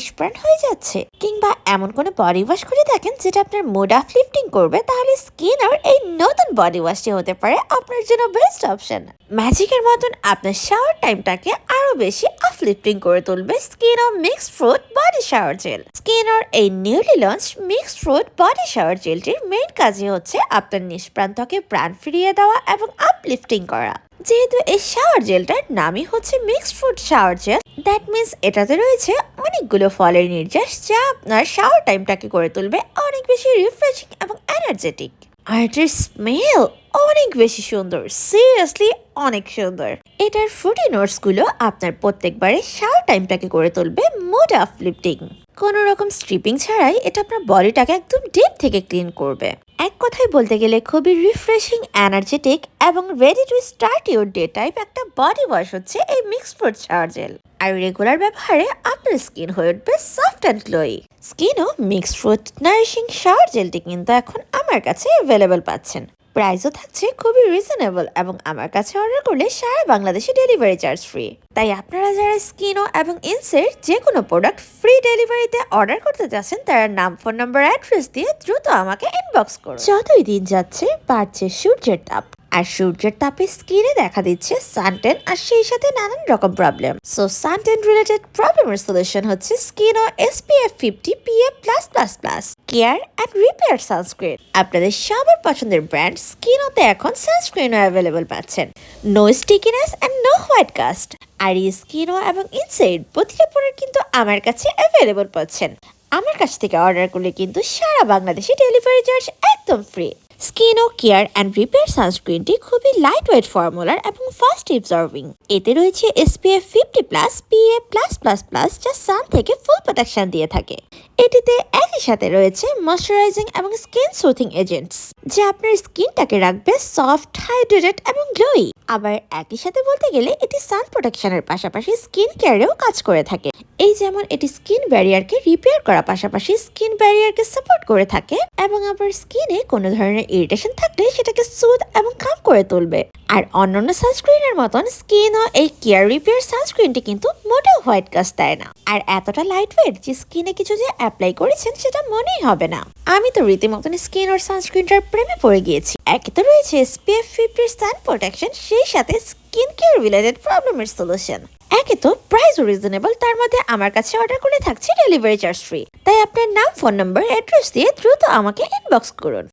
নিষ্প্রাণ হয়ে যাচ্ছে, কিংবা এমন কোনো বডি ওয়াশ করে দেখেন যেটা আপনার মুড আপলিফটিং করবে, তাহলে স্কিনার এই নতুন বডি ওয়াশটি হতে পারে আপনার জন্য বেস্ট অপশন। ম্যাজিকের মতন আপনার শাওয়ার টাইমটাকে আরো বেশি আপলিফটিং করে তুলবে স্কিনার mixed fruit body shower gel. স্কিনার এই newly launch mixed fruit body shower জেলটির মেইন কাজই হচ্ছে আপনার নিষ্প্রাণ ত্বকে প্রাণ ফিরিয়ে দেওয়া এবং আপলিফটিং করা। যেহেতু এই শাওয়ার জেলটার নামই হচ্ছে mixed fruit shower jail, that means এটাতে রয়েছে অনেকগুলো ফলের নির্যাস, যা আপনার শাওয়ার টাইমটাকে করে তুলবে অনেক বেশি রিফ্রেশিং এবং এনার্জেটিক। আর এটার স্মেল অনেক বেশি সুন্দর, সিরিয়াসলি অনেক সুন্দর। এটার ফ্রুটি নোটস গুলো আপনার প্রত্যেকবারে শাওয়ার টাইমটাকে করে তুলবে মুড আপলিফটিং। কোনো রকম স্ট্রিপিং ছাড়াই এটা আপনার বডিটাকে একদম ডিপ থেকে ক্লিন করবে। এক কথায় বলতে গেলে খুবই রিফ্রেশিং, এনার্জেটিক এবং ready to start your day type একটা বডি ওয়াশ হচ্ছে এই মিক্সড ফ্রুট শাওয়ার জেল। আর রেগুলার ব্যবহারে আপনার স্কিন হয়ে উঠবে soft and glowy. Skino mixed fruit nourishing shower জেলটি কিন্তু এখন আমার কাছে অ্যাভেলেবল পাচ্ছেন। প্রাইসও থাকছে খুবই রিজনেবল এবং আমার কাছে অর্ডার করলে সারা বাংলাদেশে ডেলিভারি চার্জ ফ্রি। তাই আপনারা যারা স্কিনো এবং ইনসের যে কোনো প্রোডাক্ট ফ্রি ডেলিভারিতে অর্ডার করতে চাচ্ছেন, তারা নাম, ফোন নাম্বার, অ্যাড্রেস দিয়ে দ্রুত আমাকে ইনবক্স করুন। যতই দিন যাচ্ছে বাড়ছে সূর্যের তাপ, আর সূর্যের তাপে স্কিনে দেখা দিচ্ছে সানটেন আর সেই সাথে নানান রকম প্রবলেম। সো সানটেন রিলেটেড প্রবলেমের সলিউশন হচ্ছে Skino SPF 50 PA+++ care and repair sunscreen. আপনাদের সবার পছন্দের ব্র্যান্ড স্কিনোতে এখন সানস্ক্রিনও অ্যাভেলেবল পাচ্ছেন। No stickiness and no white cast. আর এই স্কিনো এবং ইনসাইড প্রতিটা প্রোডাক্ট কিন্তু আমার কাছে অ্যাভেলেবল পাচ্ছেন। আমার কাছ থেকে অর্ডার করলে কিন্তু সারা বাংলাদেশে ডেলিভারি চার্জ একদম free. Skino care and repair সানস্ক্রিনটি খুবই লাইট ওয়েট ফর্মুলার এবং ফাস্ট অ্যাবজর্বিং। এতে রয়েছে SPF 50+ PA+++, যা সান থেকে ফুল প্রোটেকশন দিয়ে থাকে। এটিতে একই সাথে রয়েছে ময়শ্চারাইজিং এবং স্কিন সুথিং এজেন্টস, যা আপনার স্কিনটাকে রাখবে সফট, হাইড্রেটেড এবং গ্লোয়ি। আবার একই সাথে বলতে গেলে এটি সান প্রোটেকশনের পাশাপাশি স্কিন কেয়ারেও কাজ করে থাকে। এই যেমন এটি স্কিন ব্যারিয়ারকে রিপেয়ার করার পাশাপাশি স্কিন ব্যারিয়ারকে সাপোর্ট করে থাকে, এবং আবার স্কিনে কোনো ধরনের ইরিটেশন থাকলে সেটাকে সুথ এবং কাম করে তুলবে। আর অন্যান্য সানস্ক্রিনের মতন স্কিনও এই কেয়ার রিপেয়ার সানস্ক্রিনটি কিন্তু মোটেও হোয়াইট কাস্ট দেয় না, আর এতটা লাইট ওয়েট যে স্কিনে কিছু যে অ্যাপ্লাই করেছেন সেটা মনেই হবে না। আমি তো রীতিমতন স্কিন আর সানস্ক্রিনটার প্রেমে পড়ে গিয়েছি। একে তো রয়েছে SPF 50 সান প্রোটেকশন, সেই সাথে স্কিন কেয়ার রিলেটেড প্রবলেমের সলিউশন। একে তো প্রাইসও রিজনেবল, তার মধ্যে আমার কাছে অর্ডার করলে থাকছে ডেলিভারি চার্জ ফ্রি। তাই আপনার নাম, ফোন নাম্বার, অ্যাড্রেস দিয়ে দ্রুত আমাকে ইনবক্স করুন।